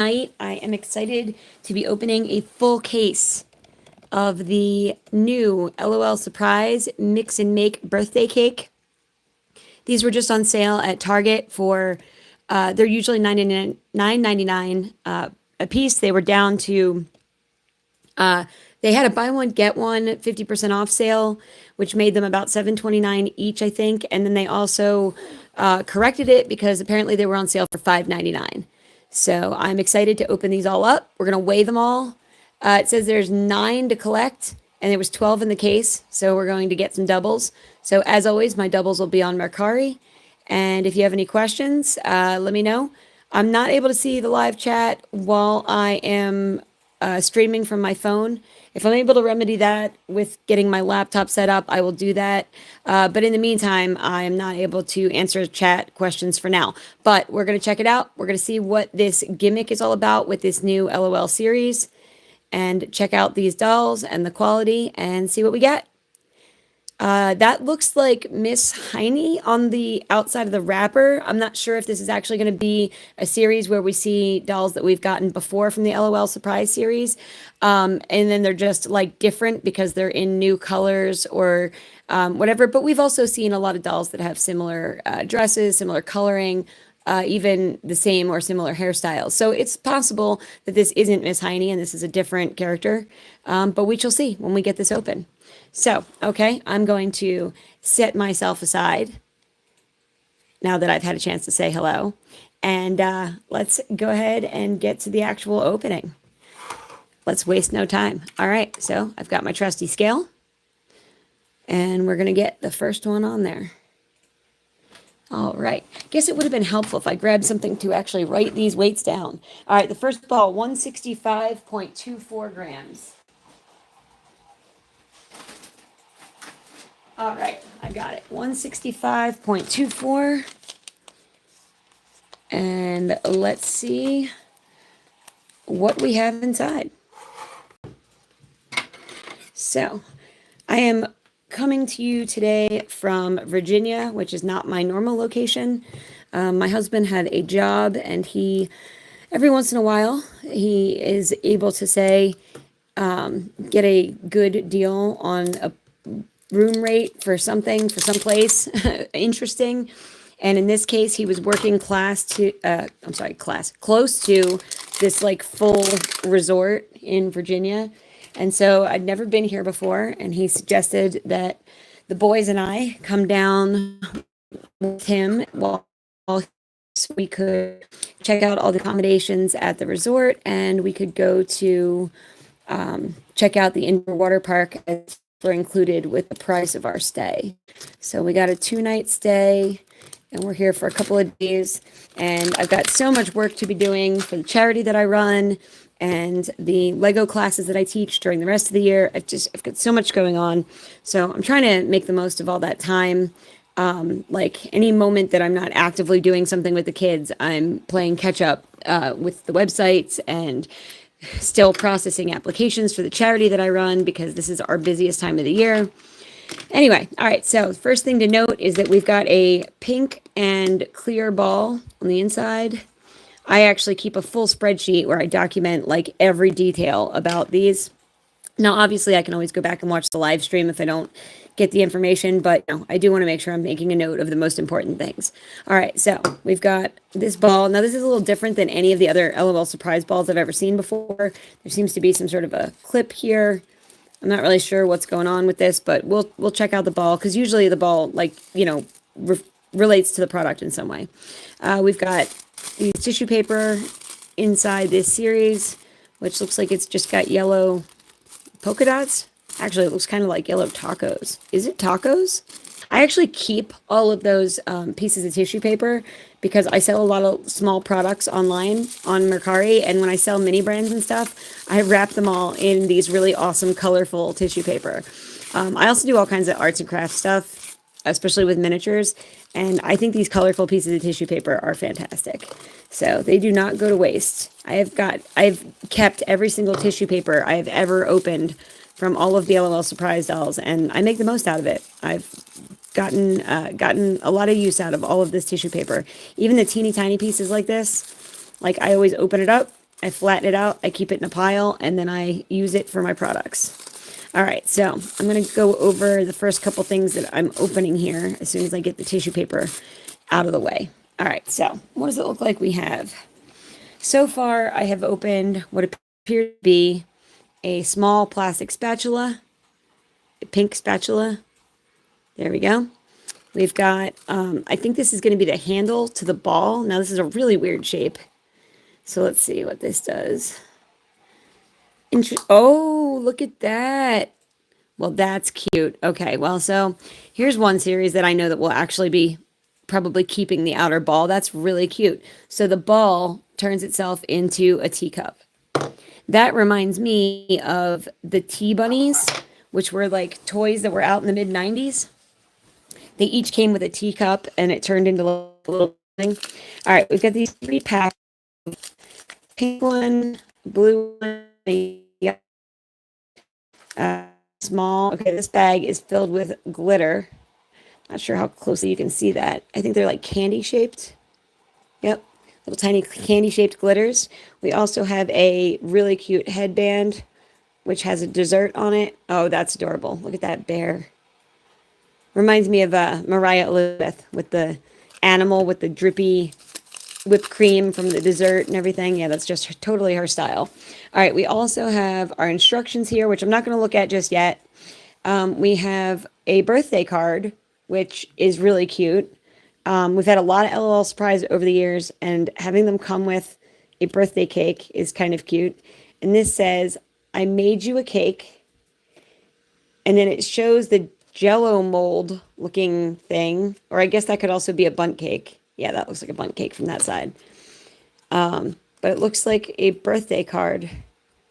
Tonight, I am excited to be opening a full case of the new LOL Surprise Mix and Make birthday cake. These were just on sale at Target for, they're usually $9.99 a piece. They were down to, they had a buy one, get one 50% off sale, which made them about $7.29 each, I think. And then they also corrected it because apparently they were on sale for $5.99. So I'm excited to open these all up. We're going to weigh them all. It says there's 9 to collect, and there was 12 in the case. So we're going to get some doubles. So as always, my doubles will be on Mercari. And if you have any questions, let me know. I'm not able to see the live chat while I am streaming from my phone. If I'm able to remedy that with getting my laptop set up, I will do that. But in the meantime, I am not able to answer chat questions for now. But we're going to check it out. We're going to see what this gimmick is all about with this new LOL series and check out these dolls and the quality and see what we get. That looks like Miss Heine on the outside of the wrapper. I'm not sure if this is actually going to be a series where we see dolls that we've gotten before from the LOL Surprise series. And then they're just like different because they're in new colors or whatever. But we've also seen a lot of dolls that have similar dresses, similar coloring, even the same or similar hairstyles. So it's possible that this isn't Miss Heine and this is a different character. But we shall see when we get this open. So, okay, I'm going to set myself aside now that I've had a chance to say hello. And let's go ahead and get to the actual opening. Let's waste no time. All right, so I've got my trusty scale. And we're going to get the first one on there. All right. Guess it would have been helpful if I grabbed something to actually write these weights down. All right, the first ball, 165.24 grams. All right, I got it. 165.24. And let's see what we have inside. So, I am coming to you today from Virginia, which is not my normal location. My husband had a job, and every once in a while, he is able to say, get a good deal on a room rate for something, for someplace interesting. And in this case, he was working close to this like full resort in Virginia. And so I'd never been here before. And he suggested that the boys and I come down with him while we could check out all the accommodations at the resort, and we could go to check out the indoor water park as were included with the price of our stay. So we got a 2-night stay, and we're here for a couple of days. And I've got so much work to be doing for the charity that I run and the Lego classes that I teach during the rest of the year. I've got so much going on. So I'm trying to make the most of all that time. Like any moment that I'm not actively doing something with the kids, I'm playing catch up with the websites and still processing applications for the charity that I run because this is our busiest time of the year. Anyway, all right, so first thing to note is that we've got a pink and clear ball on the inside. I actually keep a full spreadsheet where I document like every detail about these. Now, obviously, I can always go back and watch the live stream if I don't get the information, but I do want to make sure I'm making a note of the most important things. All right, so we've got this ball. Now, this is a little different than any of the other LOL surprise balls I've ever seen before. There seems to be some sort of a clip here. I'm not really sure what's going on with this, but we'll check out the ball because usually the ball, relates to the product in some way. We've got the tissue paper inside this series, which looks like it's just got yellow polka dots. Actually, it looks kind of like yellow tacos. Is it tacos? I actually keep all of those pieces of tissue paper because I sell a lot of small products online on Mercari. And when I sell Minibrands and stuff, I wrap them all in these really awesome, colorful tissue paper. I also do all kinds of arts and crafts stuff, especially with miniatures. And I think these colorful pieces of tissue paper are fantastic. So they do not go to waste. I've kept every single tissue paper I have ever opened from all of the LOL Surprise dolls, and I make the most out of it. I've gotten a lot of use out of all of this tissue paper. Even the teeny tiny pieces like this, like I always open it up I flatten it out, I keep it in a pile, and then I use it for my products. All right, so I'm going to go over the first couple things that I'm opening here as soon as I get the tissue paper out of the way. All right, so what does it look like we have? So far, I have opened what appears to be a small plastic spatula, a pink spatula. There we go. We've got, I think this is going to be the handle to the ball. Now, this is a really weird shape. So let's see what this does. Oh, look at that. Well, that's cute. Okay, well, so here's one series that I know that will actually be probably keeping the outer ball. That's really cute. So the ball turns itself into a teacup. That reminds me of the tea bunnies, which were like toys that were out in the mid-90s. They each came with a teacup and it turned into a little thing. All right, we've got these 3 packs. Pink one, blue one, small. Okay, this bag is filled with glitter. Not sure how closely you can see that. I think they're like candy shaped. Yep, little tiny candy shaped glitters. We also have a really cute headband, which has a dessert on it. Oh, that's adorable. Look at that bear. Reminds me of Mariah Elizabeth with the animal with the drippy whipped cream from the dessert and everything. Yeah, that's just totally her style. All right, we also have our instructions here, which I'm not going to look at just yet. We have a birthday card, which is really cute. We've had a lot of LOL surprise over the years, and having them come with a birthday cake is kind of cute. And this says, I made you a cake. And then it shows the Jello mold looking thing, or I guess that could also be a bundt cake. Yeah, that looks like a bundt cake from that side. But it looks like a birthday card.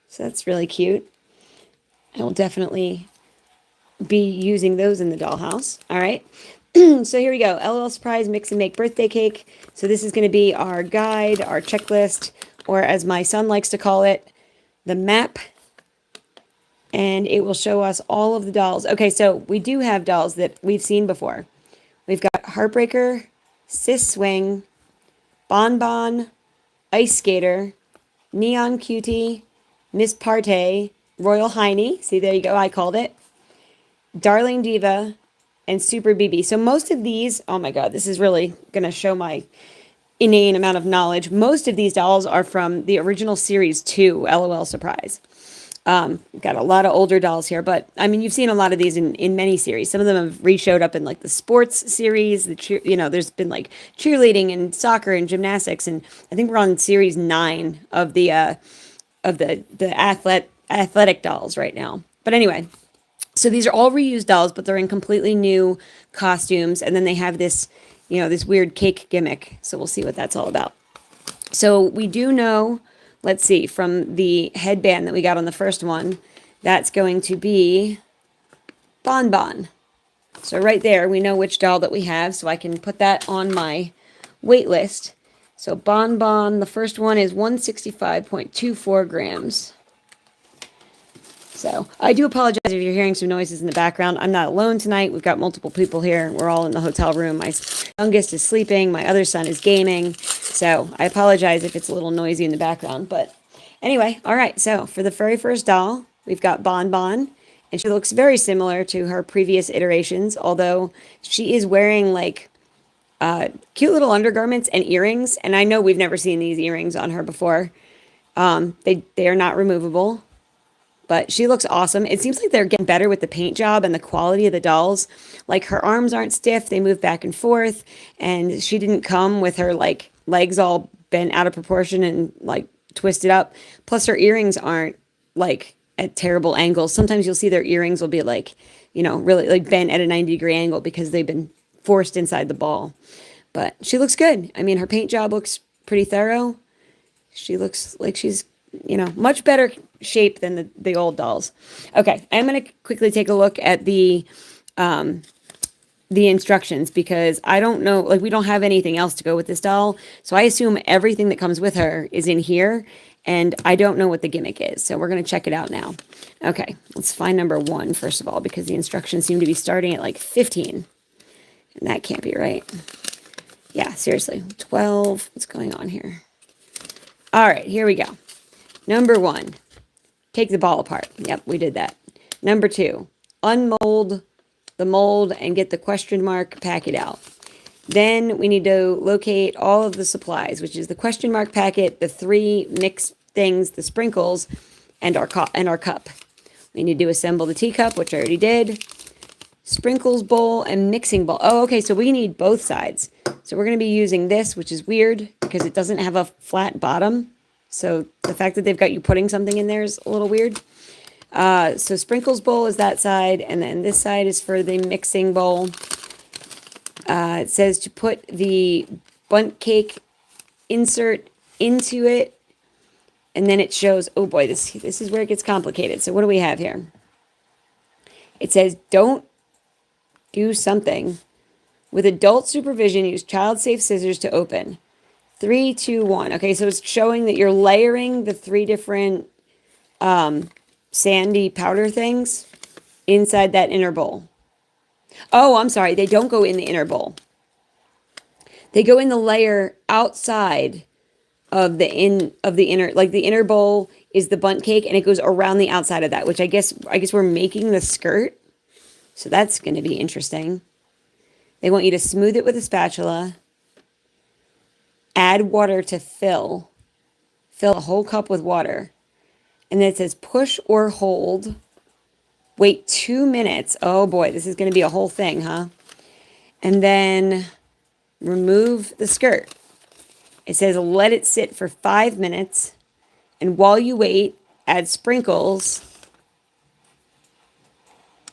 So that's really cute. I will definitely be using those in the dollhouse. All right. So here we go. LOL Surprise Mix and Make Birthday Cake. So this is going to be our guide, our checklist, or as my son likes to call it, the map. And it will show us all of the dolls. Okay, so we do have dolls that we've seen before. We've got Heartbreaker, Sis Swing, Bon Bon, Ice Skater, Neon Cutie, Miss Partey, Royal Heiny. See, there you go. I called it. Darling Diva, and Super BB. So most of these, oh my God, this is really going to show my inane amount of knowledge. Most of these dolls are from the original series 2, LOL Surprise. We've got a lot of older dolls here, but I mean, you've seen a lot of these in many series. Some of them have re-showed up in like the sports series, there's been like cheerleading and soccer and gymnastics. And I think we're on series 9 of the athletic dolls right now. But anyway, so these are all reused dolls, but they're in completely new costumes. And then they have this, this weird cake gimmick. So we'll see what that's all about. So we do know, let's see, from the headband that we got on the first one, that's going to be Bon Bon. So right there, we know which doll that we have, so I can put that on my wait list. So Bon Bon, the first one is 165.24 grams. So I do apologize if you're hearing some noises in the background. I'm not alone tonight. We've got multiple people here. We're all in the hotel room. My youngest is sleeping. My other son is gaming. So I apologize if it's a little noisy in the background. But anyway, all right. So for the very first doll, we've got Bon Bon. And she looks very similar to her previous iterations, although she is wearing like cute little undergarments and earrings. And I know we've never seen these earrings on her before. They are not removable. But she looks awesome. It seems like they're getting better with the paint job and the quality of the dolls. Like her arms aren't stiff. They move back and forth. And she didn't come with her like legs all bent out of proportion and like twisted up. Plus her earrings aren't like at terrible angles. Sometimes you'll see their earrings will be like, really like bent at a 90-degree angle because they've been forced inside the ball. But she looks good. I mean, her paint job looks pretty thorough. She looks like she's much better shape than the old dolls. Okay, I'm going to quickly take a look at the instructions because I don't know, like we don't have anything else to go with this doll. So I assume everything that comes with her is in here and I don't know what the gimmick is. So we're going to check it out now. Okay, let's find number 1 first of all because the instructions seem to be starting at like 15. And that can't be right. Yeah, seriously. 12. What's going on here? All right, here we go. Number 1, take the ball apart. Yep, we did that. Number 2, unmold the mold and get the question mark packet out. Then we need to locate all of the supplies, which is the question mark packet, the 3 mixed things, the sprinkles, and our cup. We need to assemble the teacup, which I already did. Sprinkles bowl and mixing bowl. Oh, okay, so we need both sides. So we're going to be using this, which is weird because it doesn't have a flat bottom. So the fact that they've got you putting something in there is a little weird. So sprinkles bowl is that side, and then this side is for the mixing bowl. It says to put the bundt cake insert into it, and then it shows, oh boy, this is where it gets complicated. So what do we have here? It says, don't do something. With adult supervision, use child-safe scissors to open. 3, 2, 1. Okay, so it's showing that you're layering the 3 different sandy powder things inside that inner bowl. Oh, I'm sorry. They don't go in the inner bowl. They go in the layer outside of the inner, like the inner bowl is the bundt cake, and it goes around the outside of that, which I guess we're making the skirt. So that's going to be interesting. They want you to smooth it with a spatula. Add water to fill. Fill a whole cup with water. And then it says push or hold. Wait 2 minutes. Oh boy, this is going to be a whole thing, huh? And then remove the skirt. It says let it sit for 5 minutes. And while you wait, add sprinkles.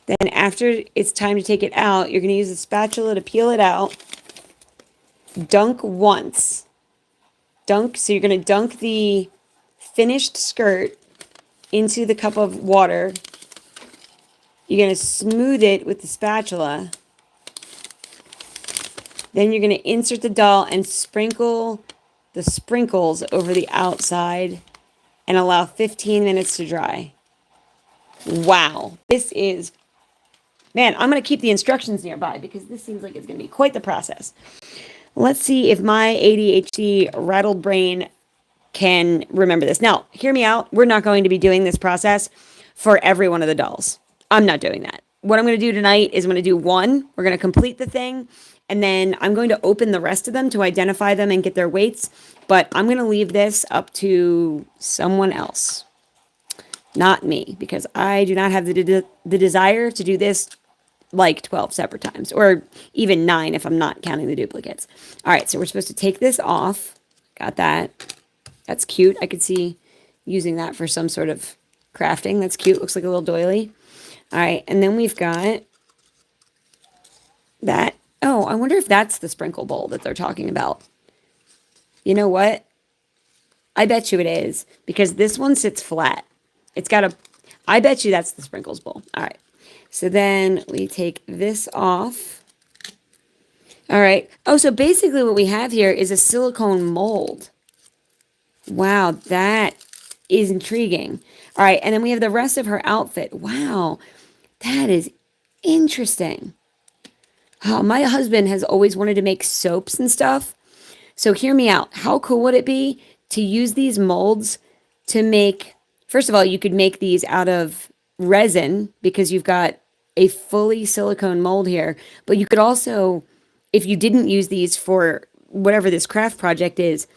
Then after it's time to take it out, you're going to use a spatula to peel it out. Dunk once. So you're going to dunk the finished skirt into the cup of water. You're going to smooth it with the spatula. Then you're going to insert the doll and sprinkle the sprinkles over the outside and allow 15 minutes to dry. Wow. This is... Man, I'm going to keep the instructions nearby because this seems like it's going to be quite the process. Let's see if my ADHD rattled brain can remember this. Now, hear me out. We're not going to be doing this process for every one of the dolls. I'm not doing that. What I'm going to do tonight is I'm going to do one. We're going to complete the thing. And then I'm going to open the rest of them to identify them and get their weights. But I'm going to leave this up to someone else. Not me, because I do not have the desire to do this like 12 separate times, or even 9 if I'm not counting the duplicates. All right, so we're supposed to take this off. Got that. That's cute. I could see using that for some sort of crafting. That's cute. Looks like a little doily. All right, and then we've got that. Oh, I wonder if that's the sprinkle bowl that they're talking about. You know what? I bet you it is, because this one sits flat. It's got a... I bet you that's the sprinkles bowl. All right. So then we take this off. All right. Oh, so basically what we have here is a silicone mold. Wow, that is intriguing. All right, and then we have the rest of her outfit. Wow, that is interesting. Oh, my husband has always wanted to make soaps and stuff. So hear me out. How cool would it be to use these molds to make... First of all, you could make these out of resin because you've got a fully silicone mold here. But you could also, if you didn't use these for whatever this craft project is,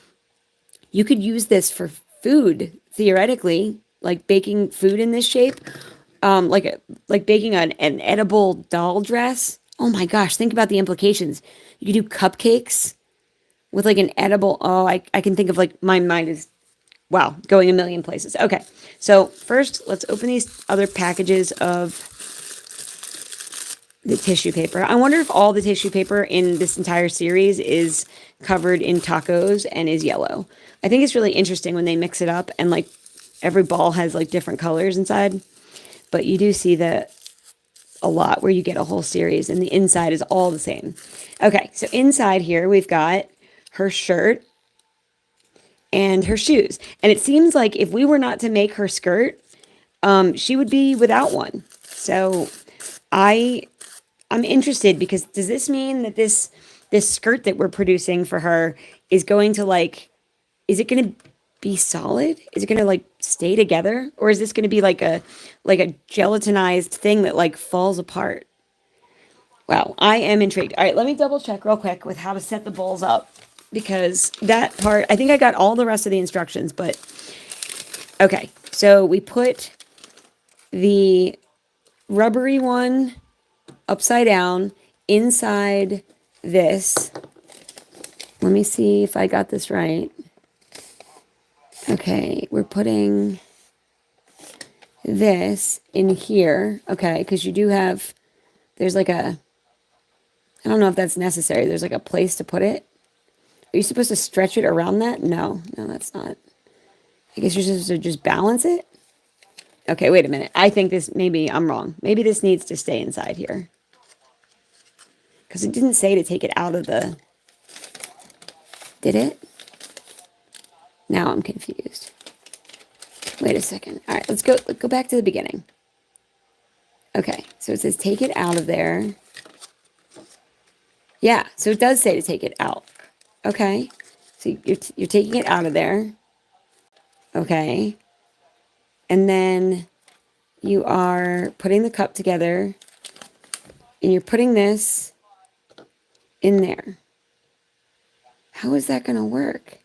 you could use this for food, theoretically, like baking food in this shape, like baking an edible doll dress. Oh my gosh, think about the implications. You could do cupcakes with like an edible... Oh, I can think of, like, my mind is... Wow, going a million places. Okay, so first, let's open these other packages of the tissue paper. I wonder if all the tissue paper in this entire series is covered in tacos and is yellow. I think it's really interesting when they mix it up and, like, every ball has, like, different colors inside. But you do see that a lot where you get a whole series and the inside is all the same. Okay, so inside here we've got her shirt and her shoes. And it seems like if we were not to make her skirt, she would be without one. So I'm interested, because does this mean that this skirt that we're producing for her is going to, like, is it going to be solid? Is it going to like stay together? Or is this going to be like a gelatinized thing that like falls apart? Wow, I am intrigued. All right, let me double check real quick with how to set the bowls up, because that part, I think I got all the rest of the instructions, but okay. So we put the rubbery one upside down inside this. Let me see if I got this right. Okay, we're putting this in here. Okay, because you do have, there's like a, I don't know if that's necessary. There's like a place to put it. Are you supposed to stretch it around that? No, that's not. I guess you're supposed to just balance it. Okay, wait a minute. I think this, maybe I'm wrong. Maybe this needs to stay inside here. Because it didn't say to take it out of the, did it? Now I'm confused. Wait a second. All right, let's go back to the beginning. Okay, so it says take it out of there. Yeah, so it does say to take it out. Okay, so you're taking it out of there. Okay, and then you are putting the cup together, and you're putting this in there. How is that going to work?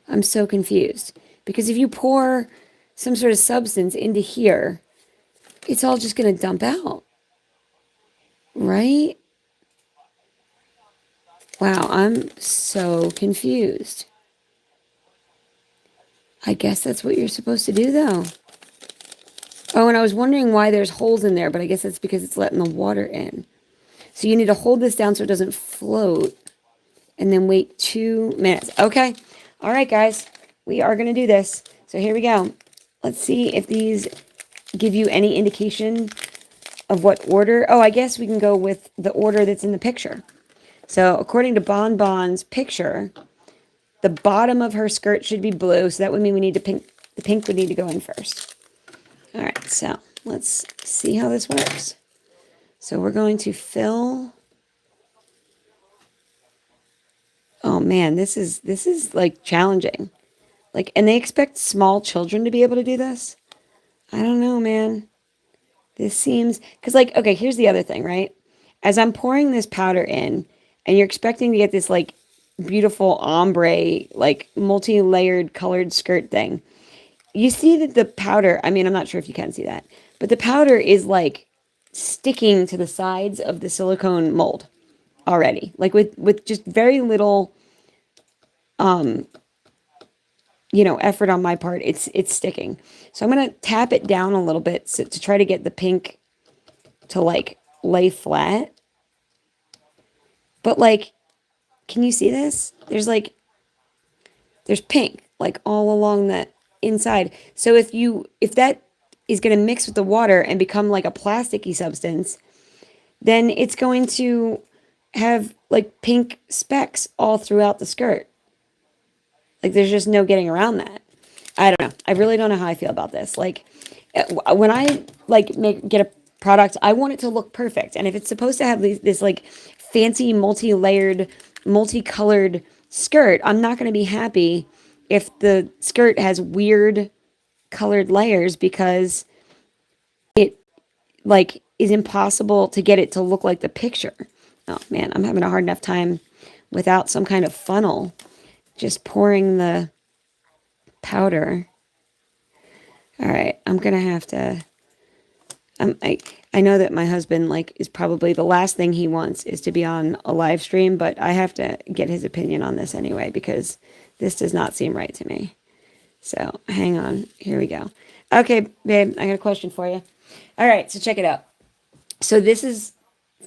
I'm so confused. Because if you pour some sort of substance into here, it's all just going to dump out. Right? Wow, I'm so confused. I guess that's what you're supposed to do, though. Oh, and I was wondering why there's holes in there, but I guess that's because it's letting the water in. So you need to hold this down so it doesn't float, and then wait 2 minutes. Okay. All right, guys. We are going to do this. So here we go. Let's see if these give you any indication of what order. Oh, I guess we can go with the order that's in the picture. So according to Bon Bon's picture, the bottom of her skirt should be blue. So that would mean we need to pink. The pink would need to go in first. All right. So let's see how this works. So we're going to fill. Oh man, this is like challenging. Like, and they expect small children to be able to do this? I don't know, man. This seems, because like, okay, here's the other thing, right? As I'm pouring this powder in, and you're expecting to get this like beautiful ombre, like multi-layered colored skirt thing, you see that the powder, I mean, I'm not sure if you can see that, but the powder is like sticking to the sides of the silicone mold already, like with just very little, effort on my part. It's sticking. So I'm going to tap it down a little bit to try to get the pink to like lay flat. But like, can you see this? There's pink like all along the inside. So if that is going to mix with the water and become like a plasticky substance, then it's going to have like pink specks all throughout the skirt. Like there's just no getting around that. I don't know. I really don't know how I feel about this. Like when I like get a product, I want it to look perfect. And if it's supposed to have this like fancy multi-layered, multicolored skirt, I'm not going to be happy if the skirt has weird colored layers, because it like is impossible to get it to look like the picture. Oh man, I'm having a hard enough time without some kind of funnel, just pouring the powder. All right, I'm gonna have to. I know that my husband like is probably the last thing he wants is to be on a live stream, but I have to get his opinion on this anyway, because this does not seem right to me. So hang on, here we go. Okay, babe, I got a question for you. All right, so check it out. So this is,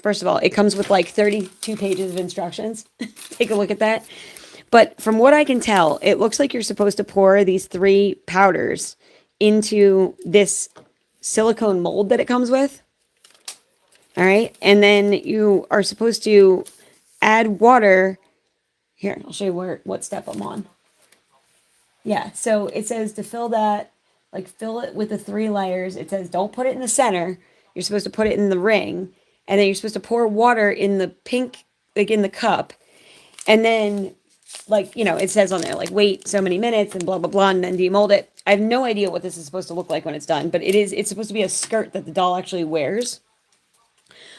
first of all, it comes with like 32 pages of instructions. Take a look at that. But from what I can tell, it looks like you're supposed to pour these 3 powders into this silicone mold that it comes with. All right. And then you are supposed to add water. Here, I'll show you what step I'm on. Yeah. So it says to fill that, like fill it with the 3 layers. It says don't put it in the center. You're supposed to put it in the ring. And then you're supposed to pour water in the pink, like in the cup. And then like, you know, it says on there, like, wait so many minutes and blah, blah, blah, and then demold it. I have no idea what this is supposed to look like when it's done, but it's supposed to be a skirt that the doll actually wears.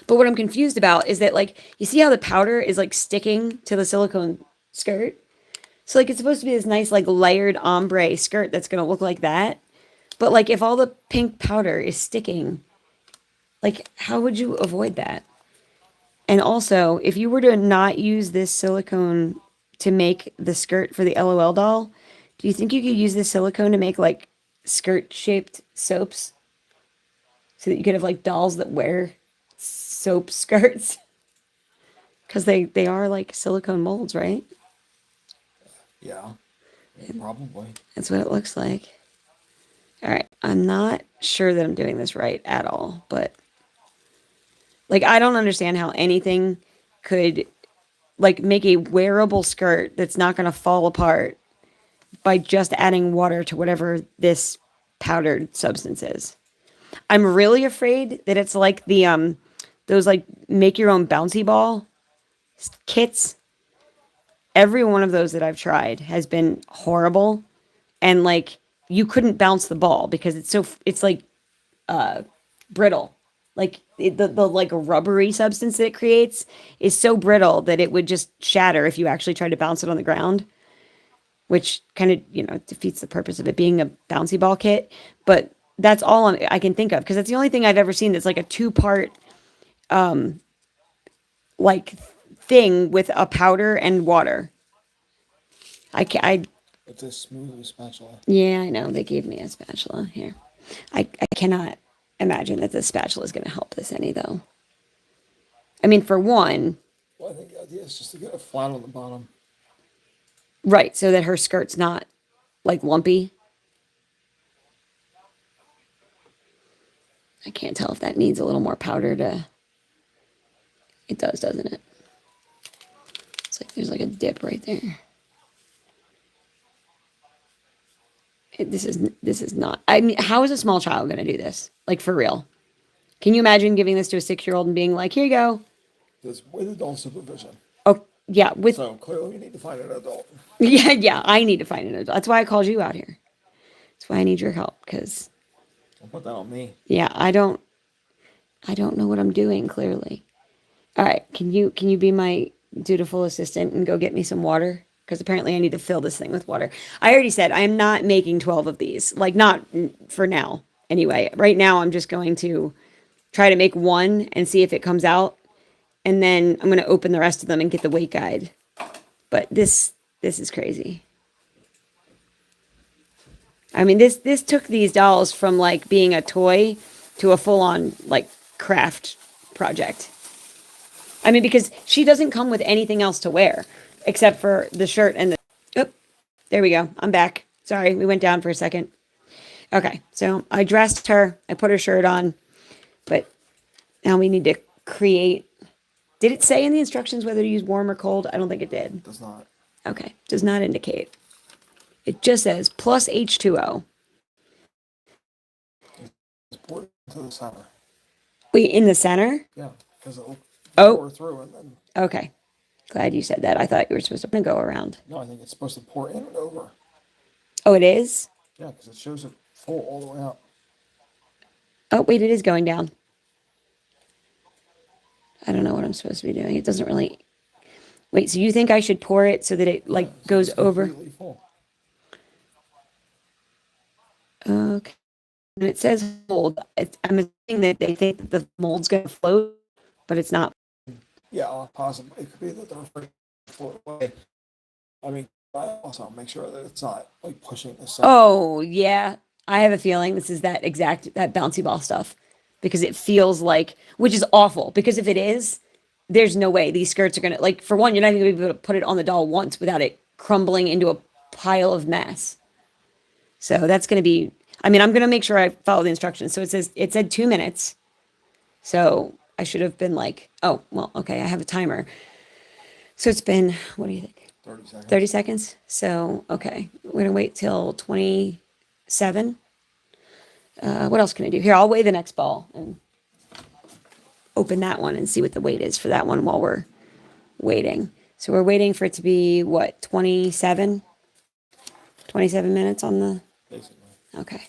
But what I'm confused about is that, like, you see how the powder is, like, sticking to the silicone skirt? So, like, it's supposed to be this nice, like, layered ombre skirt that's going to look like that. But, like, if all the pink powder is sticking, like, how would you avoid that? And also, if you were to not use this silicone to make the skirt for the LOL doll, do you think you could use this silicone to make, like, skirt-shaped soaps? So that you could have, like, dolls that wear soap skirts? Because they are, like, silicone molds, right? Yeah, probably. That's what it looks like. All right, I'm not sure that I'm doing this right at all, but like I don't understand how anything could like make a wearable skirt that's not going to fall apart by just adding water to whatever this powdered substance is. I'm really afraid that it's like the those like make your own bouncy ball kits. Every one of those that I've tried has been horrible, and like you couldn't bounce the ball because it's like brittle. Like the like rubbery substance that it creates is so brittle that it would just shatter if you actually tried to bounce it on the ground, which kind of, you know, defeats the purpose of it being a bouncy ball kit. But that's all I can think of because that's the only thing I've ever seen that's like a two-part like thing with a powder and water. I It's a smooth spatula. yeah, I know they gave me a spatula here. I cannot imagine that the spatula is going to help this any though. I mean, for one, Well, I think the idea is just to get it flat on the bottom. right, so that her skirt's not like lumpy. I can't tell if that needs a little more powder to. It does, doesn't it? It's like there's like a dip right there. This is not. I mean, how is a small child going to do this? Like for real? Can you imagine giving this to a 6-year-old and being like, "Here you go." It's with adult supervision. Oh yeah, with So clearly, you need to find an adult. yeah. I need to find an adult. That's why I called you out here. That's why I need your help because Don't put that on me. yeah, I don't know what I'm doing clearly. All right, can you be my dutiful assistant and go get me some water? Because apparently I need to fill this thing with water. I already said I am not making 12 of these. Like not for now. Anyway, right now I'm just going to try to make one and see if it comes out, and then I'm going to open the rest of them and get the weight guide. But this is crazy. I mean, this took these dolls from like being a toy to a full on like craft project. I mean, because she doesn't come with anything else to wear except for the shirt and the. Oh, there we go. I'm back. Sorry, we went down for a second. Okay, so I dressed her. I put her shirt on, but now we need to create. Did it say in the instructions whether to use warm or cold? I don't think it did. It does not. Okay, does not indicate. It just says plus H2O. Just pour it into the center. Wait, in the center? Yeah, because it'll Oh. pour through and then. Okay. Glad you said that. I thought you were supposed to go around. No, I think it's supposed to pour in and over. Oh, it is? Yeah, because it shows it full all the way up. Oh, wait, it is going down. I don't know what I'm supposed to be doing. It doesn't really. Wait, so you think I should pour it so that it like So goes it's over? completely full. Okay. And it says mold. I'm assuming that they think that the mold's going to float, but it's not. Yeah, possibly. It could be that they're afraid to float away. I mean, I also make sure that it's not like pushing the center. Oh, yeah. I have a feeling this is that bouncy ball stuff because it feels like, which is awful because if it is, there's no way these skirts are going to, like, for one, you're not even going to be able to put it on the doll once without it crumbling into a pile of mess. So that's going to be, I mean, I'm going to make sure I follow the instructions. So it said 2 minutes. So I should have been like, oh, well, okay, I have a timer. So it's been, what do you think? 30 seconds. 30 seconds. So, okay, we're going to wait till 27. What else can I do? Here, I'll weigh the next ball and open that one and see what the weight is for that one while we're waiting. So we're waiting for it to be what, 27? 27 minutes on the, Basically. okay.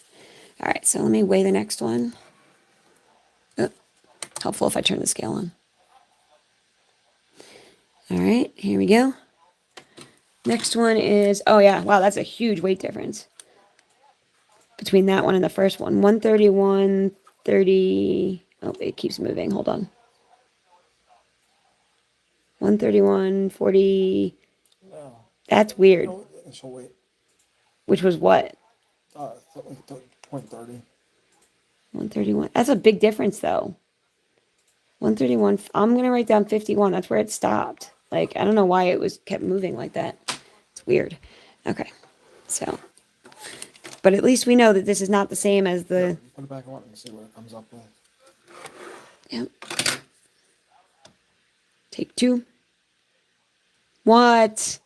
All right, so let me weigh the next one. Oh, helpful if I turn the scale on. All right, here we go. Next one is, oh yeah, wow, that's a huge weight difference between that one and the first one. 131, 30, oh, it keeps moving, hold on. 131, 40, No. that's weird. No, initial weight. Which was what? Like 0.30. 131, that's a big difference though. 131, I'm gonna write down 51, that's where it stopped. Like, I don't know why it was kept moving like that. It's weird. Okay, so, but at least we know that this is not the same as the, Put it back on and see what it comes up with. yep. Take two. What?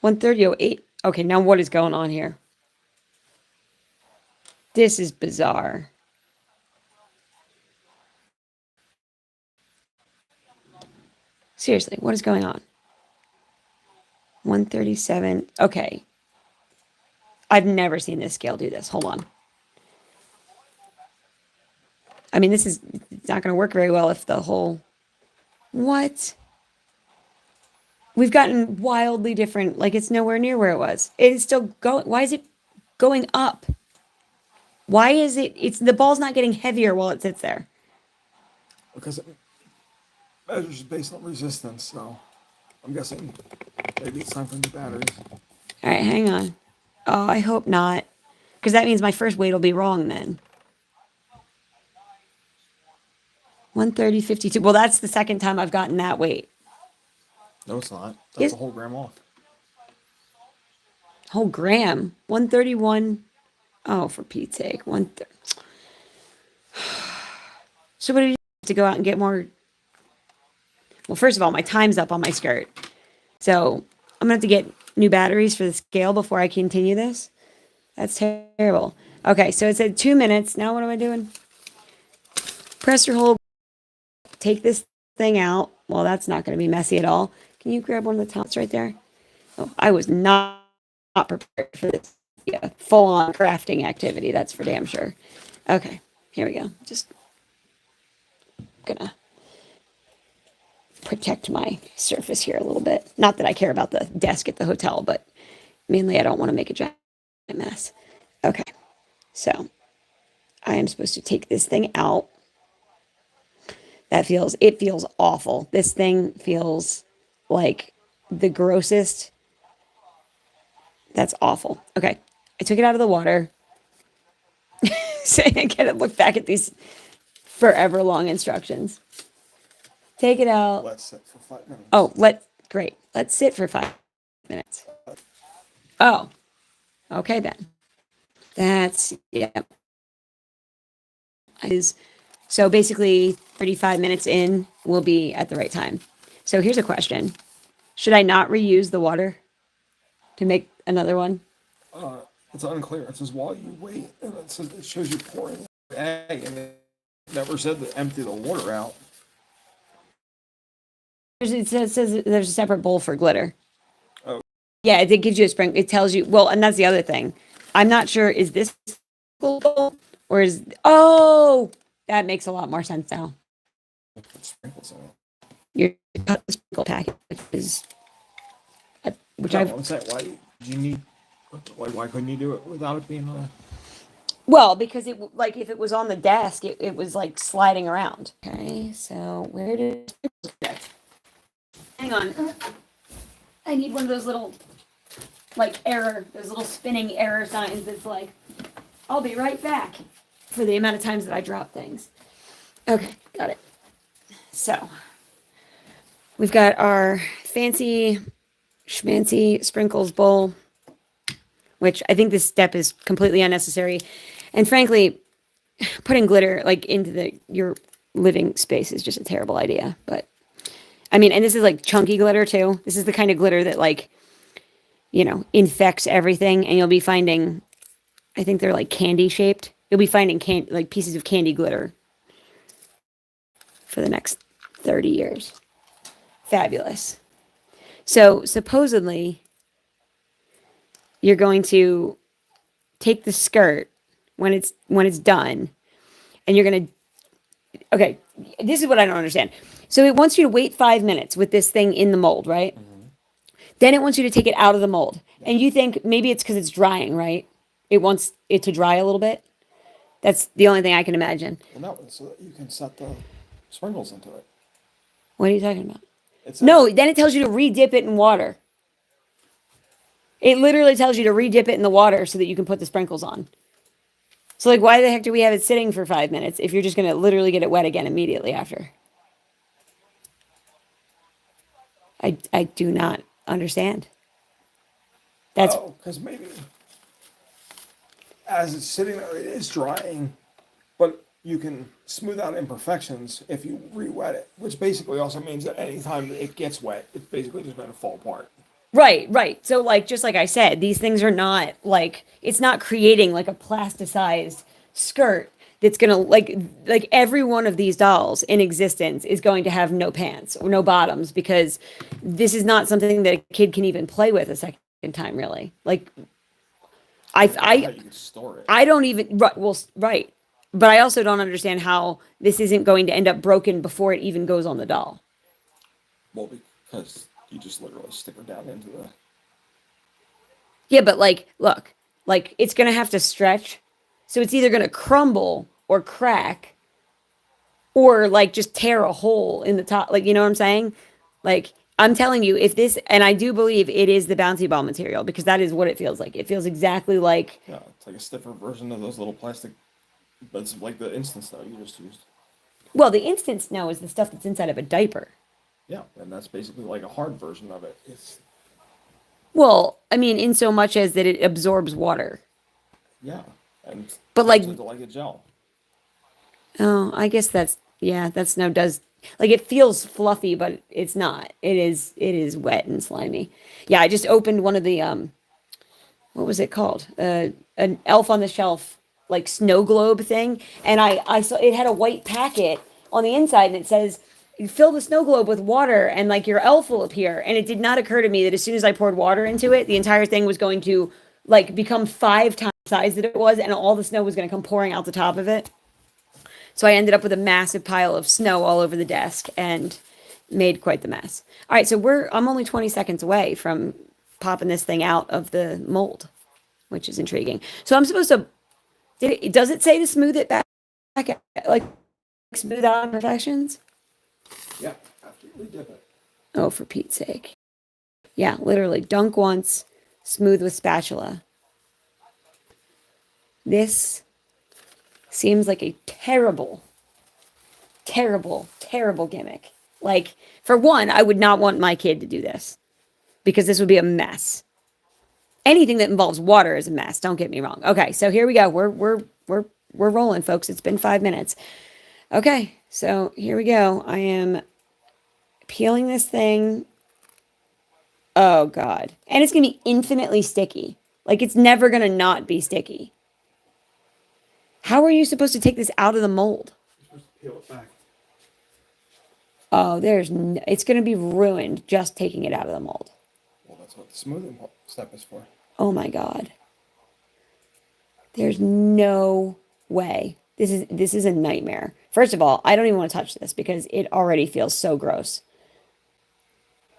130.08. Okay, now what is going on here? This is bizarre. Seriously, what is going on? 137. Okay. I've never seen this scale do this. Hold on. I mean, this is it's not going to work very well if the whole... What? We've gotten wildly different. Like, it's nowhere near where it was. It is still going... Why is it going up? Why is it... It's the ball's not getting heavier while it sits there. Because it measures based on resistance, so I'm guessing maybe it's time for new batteries. All right, hang on. Oh, I hope not. Because that means my first weight will be wrong then. 130.52. Well, that's the second time I've gotten that weight. No, it's not. That's Yes. a whole gram off. Whole gram. 131. Oh, for Pete's sake. So what do you have to go out and get more? Well, first of all, my time's up on my skirt. So I'm going to have to get new batteries for the scale before I continue this. That's terrible. Okay, so it said 2 minutes. Now what am I doing? Press your hold. Take this thing out. Well, that's not going to be messy at all. Can you grab one of the tops right there? Oh, I was not prepared for this. Yeah, full-on crafting activity. That's for damn sure. Okay, here we go. Just gonna protect my surface here a little bit. Not that I care about the desk at the hotel, but mainly I don't want to make a giant mess. Okay, so I am supposed to take this thing out. It feels awful. This thing feels like the grossest. That's awful. Okay, I took it out of the water. So I gotta look back at these forever long instructions. Take it out. Let's sit for 5 minutes. Oh, great. Let's sit for 5 minutes. Oh, okay then. That's, yeah. So basically 35 minutes in, we'll be at the right time. So here's a question. Should I not reuse the water to make another one? It's unclear. It says while you wait, and it shows you pouring egg, and it never said to empty the water out. It says there's a separate bowl for glitter. Oh. Yeah, it gives you a spring. It tells you, well, and that's the other thing. I'm not sure, is this bowl or oh, that makes a lot more sense now. Sprinkles in it. Your cut the sprinkle packet, which I've... I'm saying, why couldn't you do it without it being Well, because like if it was on the desk, it was like sliding around. Okay, so where did hang on. I need one of those little those little spinning error signs that's like, I'll be right back for the amount of times that I drop things. Okay, got it. So we've got our fancy schmancy sprinkles bowl, which I think this step is completely unnecessary. And frankly, putting glitter like into your living space is just a terrible idea. But I mean, and this is like chunky glitter too. This is the kind of glitter that like, infects everything. And you'll be finding, I think they're like candy shaped. You'll be finding like pieces of candy glitter for the next 30 years. Fabulous. So supposedly you're going to take the skirt when it's done, and you're going to, okay, this is what I don't understand. So it wants you to wait 5 minutes with this thing in the mold, right? Then it wants you to take it out of the mold. And you think maybe it's because it's drying, right? It wants it to dry a little bit. That's the only thing I can imagine. Well, no, so that you can set the sprinkles into it. What are you talking about? It says, No, then it tells you to re-dip it in water. It literally tells you to re-dip it in the water so that you can put the sprinkles on. So, like, why the heck do we have it sitting for 5 minutes if you're just going to literally get it wet again immediately after? I do not understand. That's oh, because maybe as it's sitting there, it is drying, but you can smooth out imperfections if you re-wet it, which basically also means that anytime it gets wet, it's basically just going to fall apart. right. So, like, just like I said, these things are not like, it's not creating like a plasticized skirt that's gonna like every one of these dolls in existence is going to have no pants or no bottoms, because this is not something that a kid can even play with a second time, really. Like, How I you can store it. I don't even right, well, right, but I also don't understand how this isn't going to end up broken before it even goes on the doll. Well, because you just literally stick it down into the. Yeah, but like, look, like it's gonna have to stretch, so it's either gonna crumble or crack, or like just tear a hole in the top. Like, you know what I'm saying? Like, I'm telling you, if this, and I do believe it is the bouncy ball material, because that is what it feels like. It feels exactly like, Yeah, it's like a stiffer version of those little plastic. But it's like the instant snow you just used. well, the instant snow is the stuff that's inside of a diaper. Yeah, and that's basically like a hard version of it. It's Well, I mean, in so much as that it absorbs water. yeah, and But like, turns into like a gel. oh, I guess that's, yeah, that snow does, like, it feels fluffy, but it's not. It is wet and slimy. Yeah, I just opened one of the what was it called? An Elf on the Shelf like snow globe thing, and I saw it had a white packet on the inside, and it says, you fill the snow globe with water and like your elf will appear. And it did not occur to me that as soon as I poured water into it, the entire thing was going to like become 5 times the size that it was, and all the snow was going to come pouring out the top of it. So I ended up with a massive pile of snow all over the desk and made quite the mess. All right, so I'm only 20 seconds away from popping this thing out of the mold, which is intriguing. So I'm supposed to, does it say to smooth it back, like smooth out imperfections? Yeah, after you dip it. Oh, for Pete's sake. Yeah, literally dunk once, smooth with spatula. This seems like a terrible, terrible, terrible gimmick. Like, for one, I would not want my kid to do this because this would be a mess. Anything that involves water is a mess. Don't get me wrong. Okay, so here we go. We're rolling, folks. It's been 5 minutes. Okay, so here we go. I am peeling this thing. Oh God, and it's gonna be infinitely sticky. Like, it's never gonna not be sticky. How are you supposed to take this out of the mold? You're supposed to peel it back. Oh, it's going to be ruined just taking it out of the mold. Well, that's what the smoothing step is for. Oh my God. There's no way. This is a nightmare. First of all, I don't even want to touch this because it already feels so gross.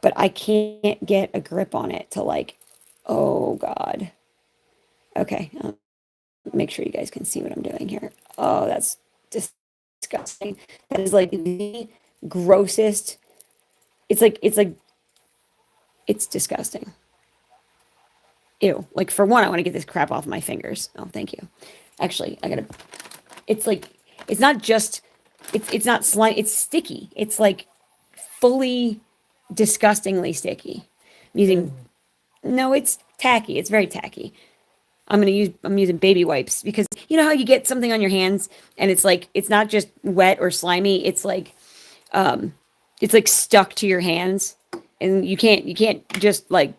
But I can't get a grip on it to like, oh God. Okay. Make sure you guys can see what I'm doing here. Oh, that's disgusting. That is like the grossest. It's disgusting. Ew. Like, for one, I want to get this crap off my fingers. Oh, thank you. Actually, it's like, it's not just, it's not slime, it's sticky. It's like fully disgustingly sticky. No, it's tacky. It's very tacky. I'm using baby wipes because you know how you get something on your hands and it's like, it's not just wet or slimy. It's like stuck to your hands, and you can't just like,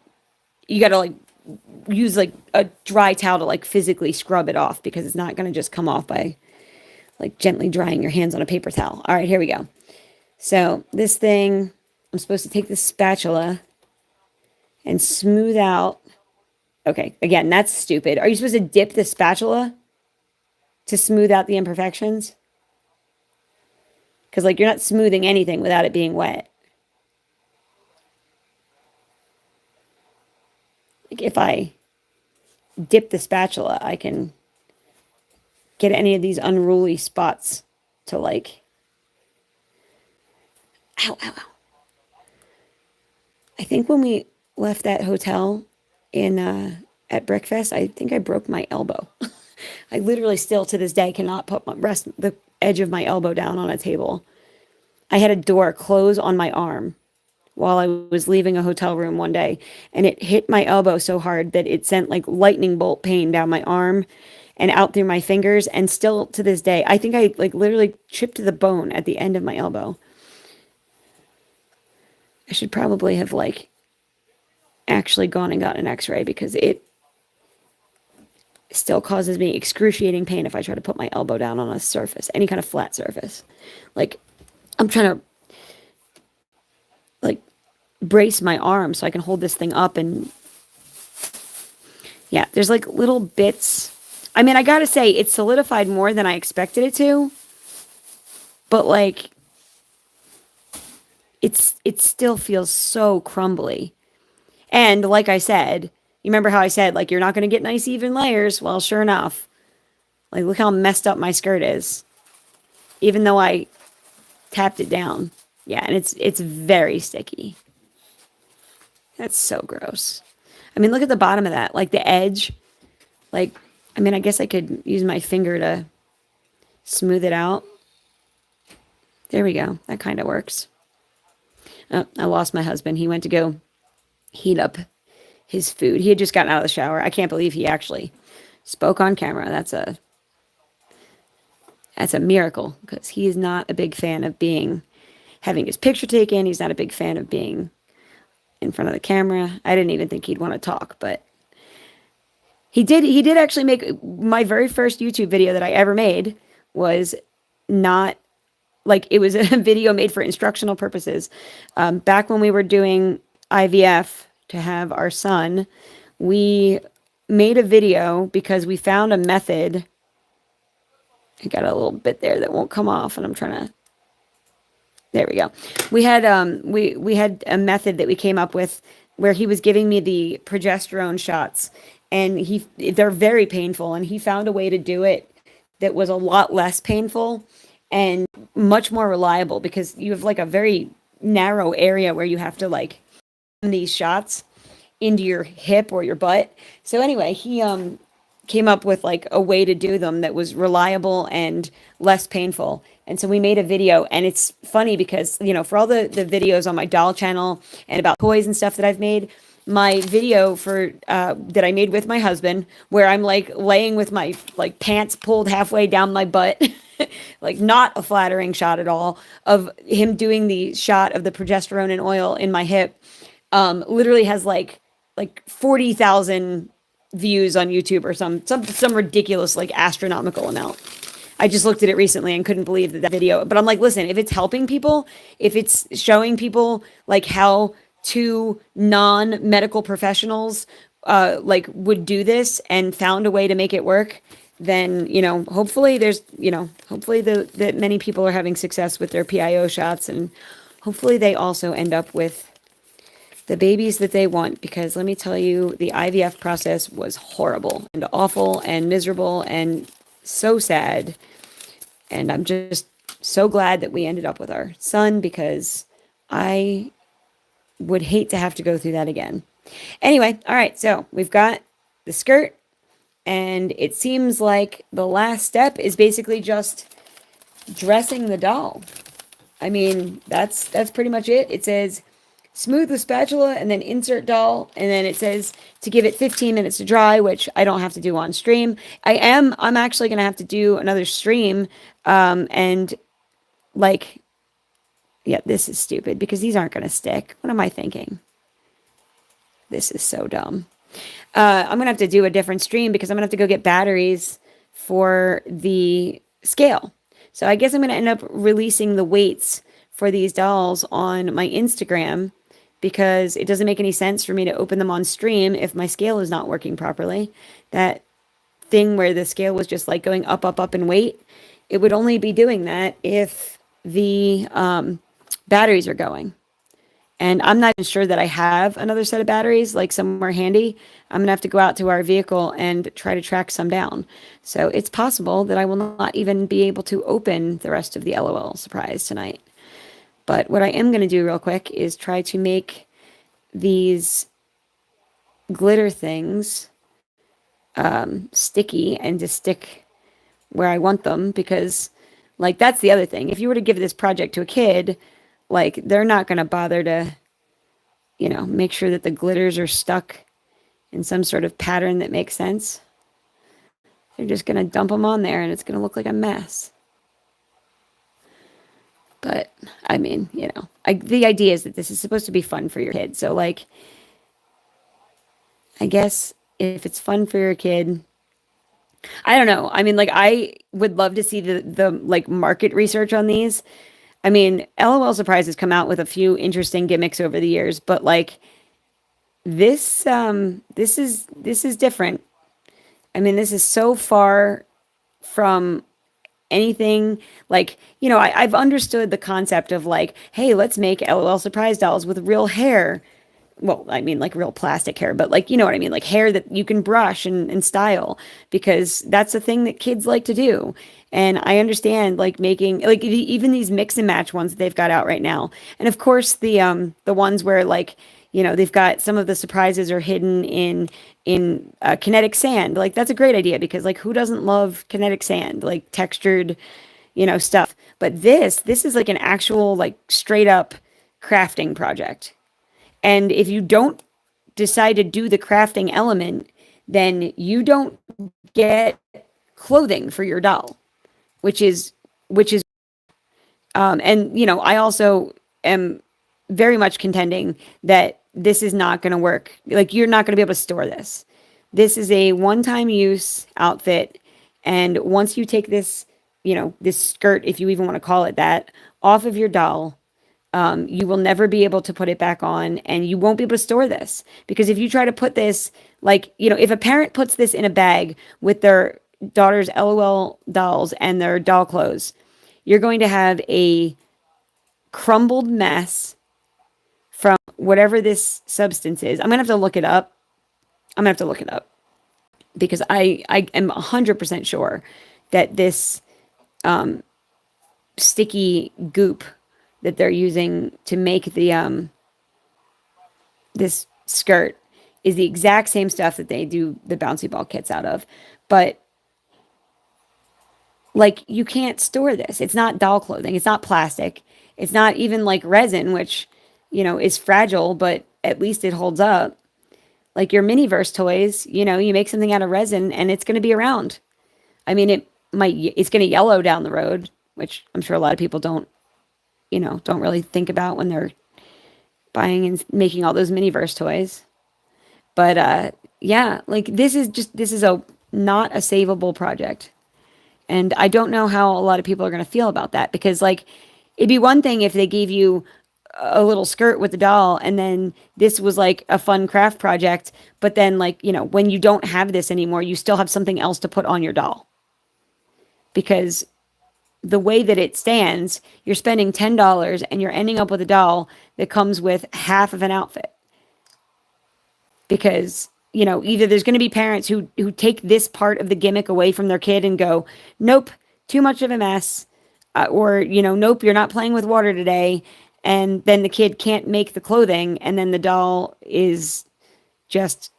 you got to like use like a dry towel to like physically scrub it off because it's not going to just come off by like gently drying your hands on a paper towel. All right, here we go. So this thing, I'm supposed to take the spatula and smooth out. Okay, again, that's stupid. Are you supposed to dip the spatula to smooth out the imperfections? Because, like, you're not smoothing anything without it being wet. Like, if I dip the spatula, I can get any of these unruly spots to, like, ow, ow, ow. I think when we left that hotel in at Brickfest, I think I broke my elbow. I literally still to this day cannot put the edge of my elbow down on a table. I had a door close on my arm while I was leaving a hotel room one day, and it hit my elbow so hard that it sent like lightning bolt pain down my arm and out through my fingers. And still to this day, I think I like literally chipped the bone at the end of my elbow. I should probably have like actually gone and got an x-ray because it still causes me excruciating pain if I try to put my elbow down on a surface, any kind of flat surface. Like I'm trying to like brace my arm so I can hold this thing up, and yeah, there's like little bits. I mean, I gotta say it's solidified more than I expected it to, but like it still feels so crumbly. And like I said, you remember how I said like you're not going to get nice even layers? Well, sure enough. Like look how messed up my skirt is. Even though I tapped it down. Yeah, and it's very sticky. That's so gross. I mean, look at the bottom of that, like the edge. Like I mean, I guess I could use my finger to smooth it out. There we go. That kind of works. Oh, I lost my husband. He went to go heat up his food. He had just gotten out of the shower. I can't believe he actually spoke on camera. That's a miracle because he is not a big fan of having his picture taken. He's not a big fan of being in front of the camera. I didn't even think he'd want to talk, but he did actually make my very first YouTube video that I ever made was not like it was a video made for instructional purposes. Back when we were doing IVF to have our son, we made a video because we found a method. I got a little bit there that won't come off, and I'm trying to. There we go. We had we had a method that we came up with where he was giving me the progesterone shots, and they're very painful, and he found a way to do it that was a lot less painful and much more reliable because you have like a very narrow area where you have to like these shots into your hip or your butt. So anyway, he came up with like a way to do them that was reliable and less painful. And so we made a video, and it's funny because, you know, for all the videos on my doll channel and about toys and stuff that I've made, my video for that I made with my husband, where I'm like laying with my like pants pulled halfway down my butt, like not a flattering shot at all, of him doing the shot of the progesterone and oil in my hip, literally has like 40,000 views on YouTube or some ridiculous like astronomical amount. I just looked at it recently and couldn't believe that video. But I'm like, listen, if it's helping people, if it's showing people like how two non-medical professionals like would do this and found a way to make it work, then, you know, hopefully that many people are having success with their PIO shots, and hopefully they also end up with the babies that they want, because let me tell you, the IVF process was horrible and awful and miserable and so sad. And I'm just so glad that we ended up with our son, because I would hate to have to go through that again. Anyway, all right, so we've got the skirt, and it seems like the last step is basically just dressing the doll. I mean, that's pretty much it. It says smooth the spatula and then insert doll, and then it says to give it 15 minutes to dry, which I don't have to do on stream. I'm actually going to have to do another stream, and like, yeah, this is stupid because these aren't going to stick. What am I thinking? This is so dumb. I'm going to have to do a different stream because I'm going to have to go get batteries for the scale. So I guess I'm going to end up releasing the weights for these dolls on my Instagram because it doesn't make any sense for me to open them on stream if my scale is not working properly. That thing where the scale was just like going up, up, up in weight, it would only be doing that if the batteries are going. And I'm not even sure that I have another set of batteries like somewhere handy. I'm gonna have to go out to our vehicle and try to track some down. So it's possible that I will not even be able to open the rest of the LOL surprise tonight. But what I am gonna do real quick is try to make these glitter things sticky and to stick where I want them, because like that's the other thing. If you were to give this project to a kid, like they're not going to bother to, make sure that the glitters are stuck in some sort of pattern that makes sense. They're just going to dump them on there and it's going to look like a mess. But I mean, the idea is that this is supposed to be fun for your kid. So like, I guess if it's fun for your kid, I don't know. I mean, like I would love to see the like market research on these. I mean, LOL Surprise has come out with a few interesting gimmicks over the years, but like this is different. I mean, this is so far from anything like, I've understood the concept of like, hey, let's make LOL Surprise dolls with real hair. Well, I mean, like real plastic hair, but like, you know what I mean? Like hair that you can brush and style, because that's a thing that kids like to do. And I understand like making like even these mix and match ones that they've got out right now. And of course the ones where like, they've got some of the surprises are hidden in kinetic sand. Like that's a great idea, because like who doesn't love kinetic sand, like textured, stuff. But this is like an actual like straight up crafting project. And if you don't decide to do the crafting element, then you don't get clothing for your doll, which is and I also am very much contending that this is not going to work. Like you're not going to be able to store this. This is a one-time use outfit, and once you take this, this skirt, if you even want to call it that, off of your doll, you will never be able to put it back on, and you won't be able to store this. Because if you try to put this, like, if a parent puts this in a bag with their daughter's LOL dolls and their doll clothes, you're going to have a crumbled mess from whatever this substance is. I'm going to have to look it up. Because I am 100% sure that this sticky goop that they're using to make the this skirt is the exact same stuff that they do the bouncy ball kits out of. But like you can't store this. It's not doll clothing. It's not plastic. It's not even like resin, which, is fragile, but at least it holds up. Like your Miniverse toys, you make something out of resin and it's going to be around. I mean, it's going to yellow down the road, which I'm sure a lot of people don't really think about when they're buying and making all those Miniverse toys. But yeah, like this is not a savable project. And I don't know how a lot of people are going to feel about that, because like it'd be one thing if they gave you a little skirt with a doll and then this was like a fun craft project, but then like, when you don't have this anymore, you still have something else to put on your doll. Because the way that it stands, you're spending $10 and you're ending up with a doll that comes with half of an outfit. Because, either there's going to be parents who take this part of the gimmick away from their kid and go, nope, too much of a mess. Or, nope, you're not playing with water today. And then the kid can't make the clothing, and then the doll is just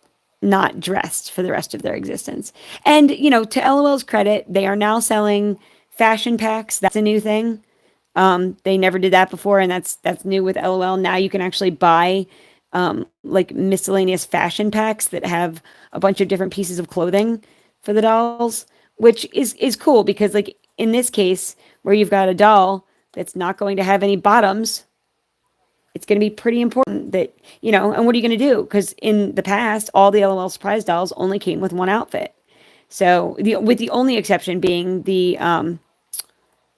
not dressed for the rest of their existence. And, to LOL's credit, they are now selling fashion packs. That's a new thing. They never did that before, and that's new with LOL. Now you can actually buy like miscellaneous fashion packs that have a bunch of different pieces of clothing for the dolls, which is cool, because like in this case where you've got a doll that's not going to have any bottoms, it's going to be pretty important that, and what are you going to do? Because in the past, all the LOL Surprise dolls only came with one outfit. So with the only exception being the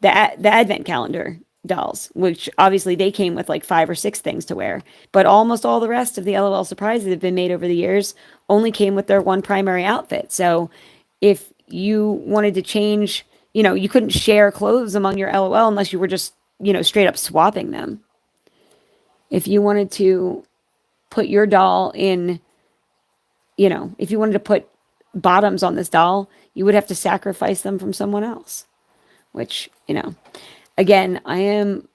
advent calendar, dolls, which obviously they came with like 5 or 6 things to wear. But almost all the rest of the LOL surprises that have been made over the years only came with their one primary outfit. So if you wanted to change, you couldn't share clothes among your LOL unless you were just, straight up swapping them. If you wanted to put your doll in, if you wanted to put bottoms on this doll, you would have to sacrifice them from someone else, which, again, I'm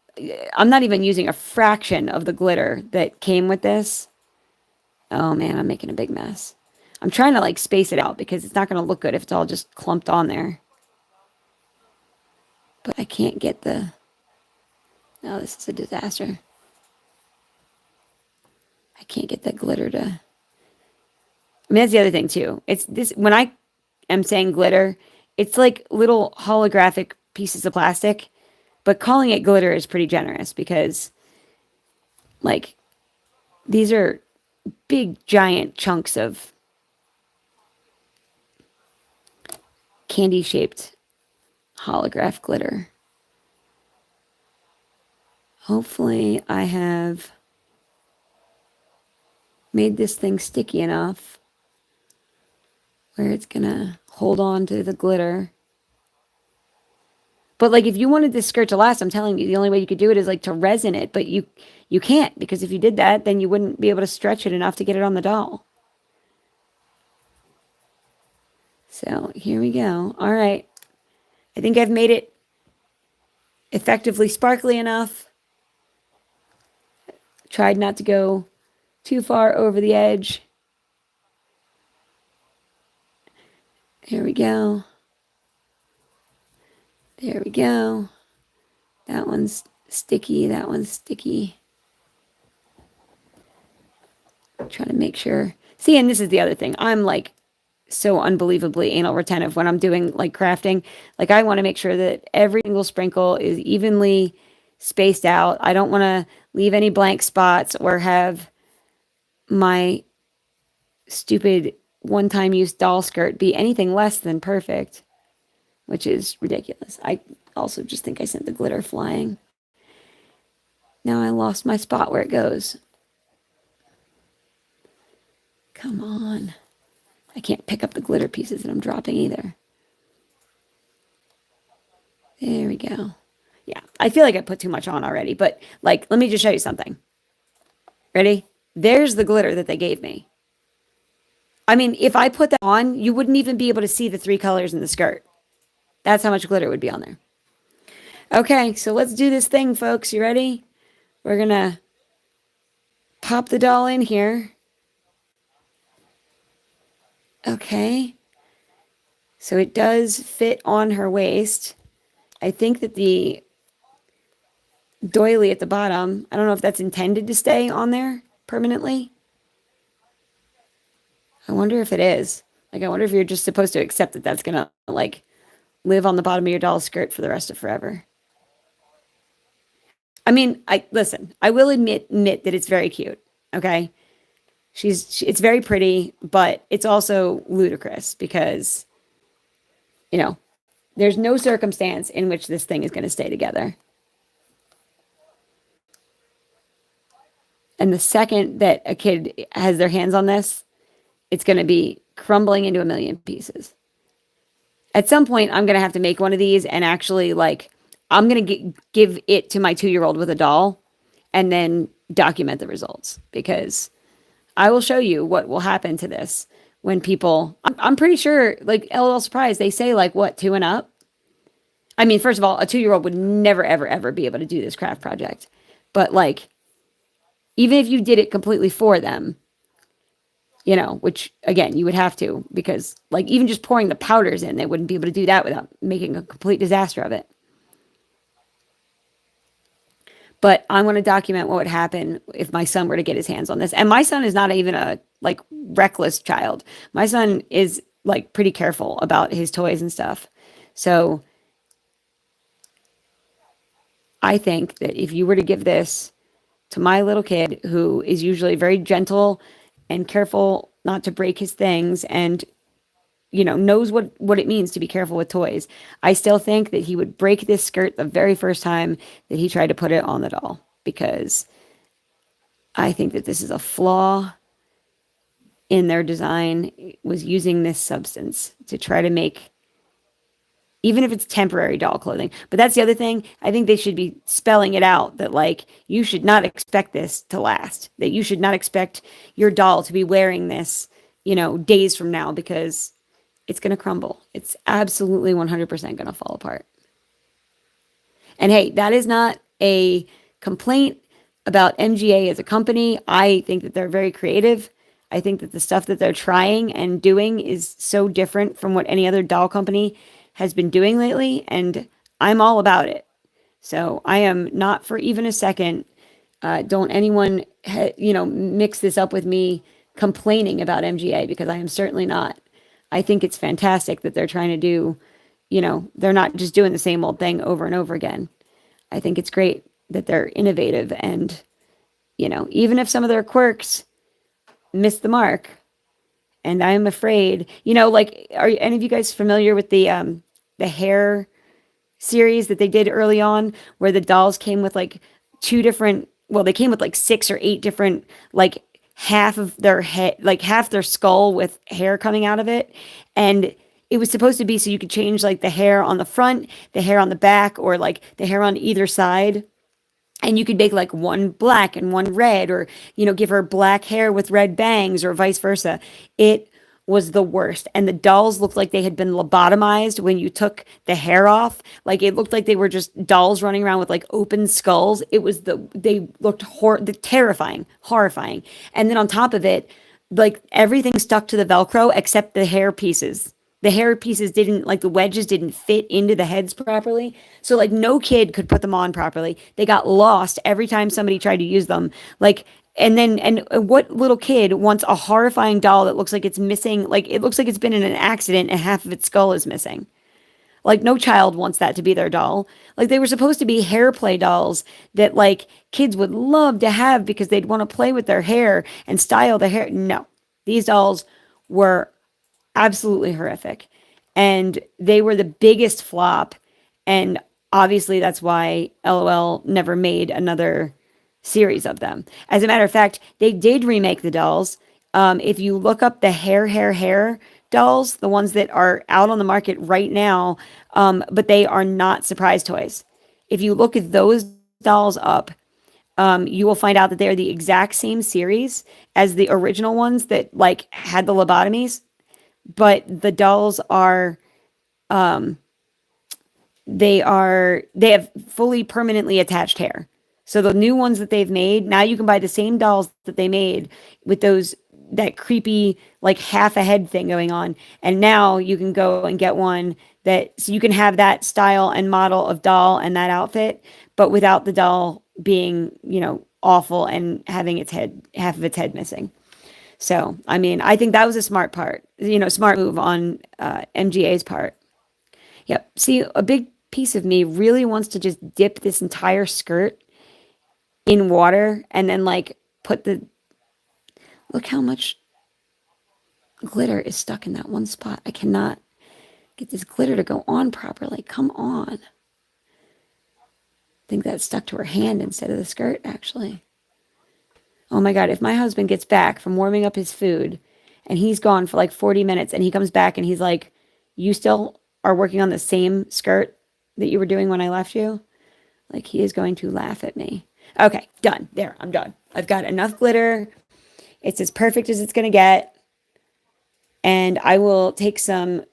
not even using a fraction of the glitter that came with this. Oh man, I'm making a big mess. I'm trying to like space it out because it's not going to look good if it's all just clumped on there. But I can't get the, no, this is a disaster. I can't get that glitter to, I mean, that's the other thing too. It's this, when I am saying glitter, it's like little holographic pieces of plastic, but calling it glitter is pretty generous because like these are big giant chunks of candy shaped holograph glitter. Hopefully I have made this thing sticky enough where it's gonna hold on to the glitter. But like if you wanted this skirt to last, I'm telling you, the only way you could do it is like to resin it, but you can't, because if you did that, then you wouldn't be able to stretch it enough to get it on the doll. So here we go. All right. I think I've made it effectively sparkly enough. Tried not to go too far over the edge. Here we go. There we go. That one's sticky. That one's sticky. Trying to make sure. See, and this is the other thing. I'm like so unbelievably anal retentive when I'm doing like crafting. Like I want to make sure that every single sprinkle is evenly spaced out. I don't want to leave any blank spots or have my stupid one-time use doll skirt be anything less than perfect, which is ridiculous. I also just think I sent the glitter flying. Now I lost my spot where it goes. Come on. I can't pick up the glitter pieces that I'm dropping either. There we go. Yeah, I feel like I put too much on already, but like, let me just show you something. Ready? There's the glitter that they gave me. I mean, if I put that on, you wouldn't even be able to see the 3 colors in the skirt. That's how much glitter would be on there. Okay, so let's do this thing, folks. You ready? We're going to pop the doll in here. Okay. So it does fit on her waist. I think that the doily at the bottom, I don't know if that's intended to stay on there permanently. I wonder if it is. Like, I wonder if you're just supposed to accept that that's going to, like, live on the bottom of your doll's skirt for the rest of forever. I mean, listen, I will admit that it's very cute, okay? It's very pretty, but it's also ludicrous because, there's no circumstance in which this thing is going to stay together. And the second that a kid has their hands on this, it's going to be crumbling into a million pieces. At some point, I'm going to have to make one of these and actually, like, I'm going to give it to my 2-year-old with a doll and then document the results, because I will show you what will happen to this when people, I'm pretty sure, like, LOL Surprise, they say, like, what, 2 and up? I mean, first of all, a 2-year-old would never, ever, ever be able to do this craft project. But, like, even if you did it completely for them, which, again, you would have to, because, like, even just pouring the powders in, they wouldn't be able to do that without making a complete disaster of it. But I want to document what would happen if my son were to get his hands on this. And my son is not even a, like, reckless child. My son is, like, pretty careful about his toys and stuff. So I think that if you were to give this to my little kid, who is usually very gentle and careful not to break his things and knows what it means to be careful with toys. I still think that he would break this skirt the very first time that he tried to put it on the doll, because I think that this is a flaw in their design, was using this substance to try to make, even if it's temporary doll clothing. But that's the other thing. I think they should be spelling it out that, like, you should not expect this to last, that you should not expect your doll to be wearing this, days from now, because it's going to crumble. It's absolutely 100% going to fall apart. And hey, that is not a complaint about MGA as a company. I think that they're very creative. I think that the stuff that they're trying and doing is so different from what any other doll company has been doing lately, and I'm all about it. So I am not for even a second. Don't anyone, mix this up with me complaining about MGA, because I am certainly not. I think it's fantastic that they're trying to do, they're not just doing the same old thing over and over again. I think it's great that they're innovative, and, even if some of their quirks miss the mark, and I'm afraid, like, are any of you guys familiar with the hair series that they did early on, where the dolls came with like they came with like 6 or 8 different, like, half of their head, like half their skull with hair coming out of it. And it was supposed to be so you could change like the hair on the front, the hair on the back, or like the hair on either side. And you could make like one black and one red, or, give her black hair with red bangs, or vice versa. It was the worst. And the dolls looked like they had been lobotomized when you took the hair off. Like, it looked like they were just dolls running around with like open skulls. They looked terrifying, horrifying. And then on top of it, like, everything stuck to the Velcro except the hair pieces. The hair pieces didn't, like, the wedges didn't fit into the heads properly. So, like, no kid could put them on properly. They got lost every time somebody tried to use them. Like, and what little kid wants a horrifying doll that looks like it's missing, like, it looks like it's been in an accident and half of its skull is missing? Like, no child wants that to be their doll. Like, they were supposed to be hair play dolls that, like, kids would love to have because they'd want to play with their hair and style their hair. No, these dolls were absolutely horrific, and they were the biggest flop. And obviously that's why LOL never made another series of them. As a matter of fact, they did remake the dolls. If you look up the hair dolls, the ones that are out on the market right now, but they are not surprise toys. If you look at those dolls up, you will find out that they're the exact same series as the original ones that, like, had the lobotomies. But the dolls are, they have fully permanently attached hair. So the new ones that they've made, now you can buy the same dolls that they made with that creepy, like, half a head thing going on. And now you can go and get one so you can have that style and model of doll and that outfit, but without the doll being, awful and having half of its head missing. So, I mean, I think that was a smart move on MGA's part. Yep. See, a big piece of me really wants to just dip this entire skirt in water and then, like, look how much glitter is stuck in that one spot. I cannot get this glitter to go on properly. Come on. I think that stuck to her hand instead of the skirt, actually. Oh my God, if my husband gets back from warming up his food and he's gone for like 40 minutes and he comes back and he's like, you still are working on the same skirt that you were doing when I left you? Like, he is going to laugh at me. Okay, done. There, I'm done. I've got enough glitter. It's as perfect as it's going to get. And I will take some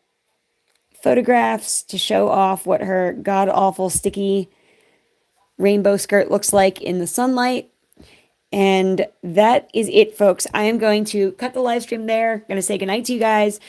photographs to show off what her god-awful sticky rainbow skirt looks like in the sunlight. And that is it, folks. I am going to cut the live stream there. I'm going to say goodnight to you guys,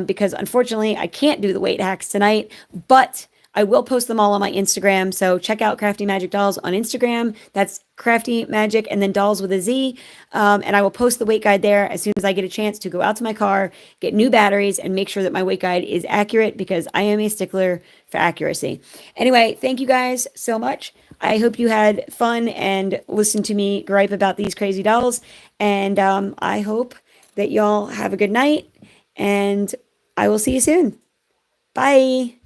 because unfortunately I can't do the weight hacks tonight, but I will post them all on my Instagram. So check out Crafty Magic Dolls on Instagram. That's Crafty Magic and then Dolls with a Z. And I will post the weight guide there as soon as I get a chance to go out to my car, get new batteries, and make sure that my weight guide is accurate, because I am a stickler for accuracy. Anyway, thank you guys so much. I hope you had fun and listened to me gripe about these crazy dolls. And I hope that y'all have a good night. And I will see you soon. Bye.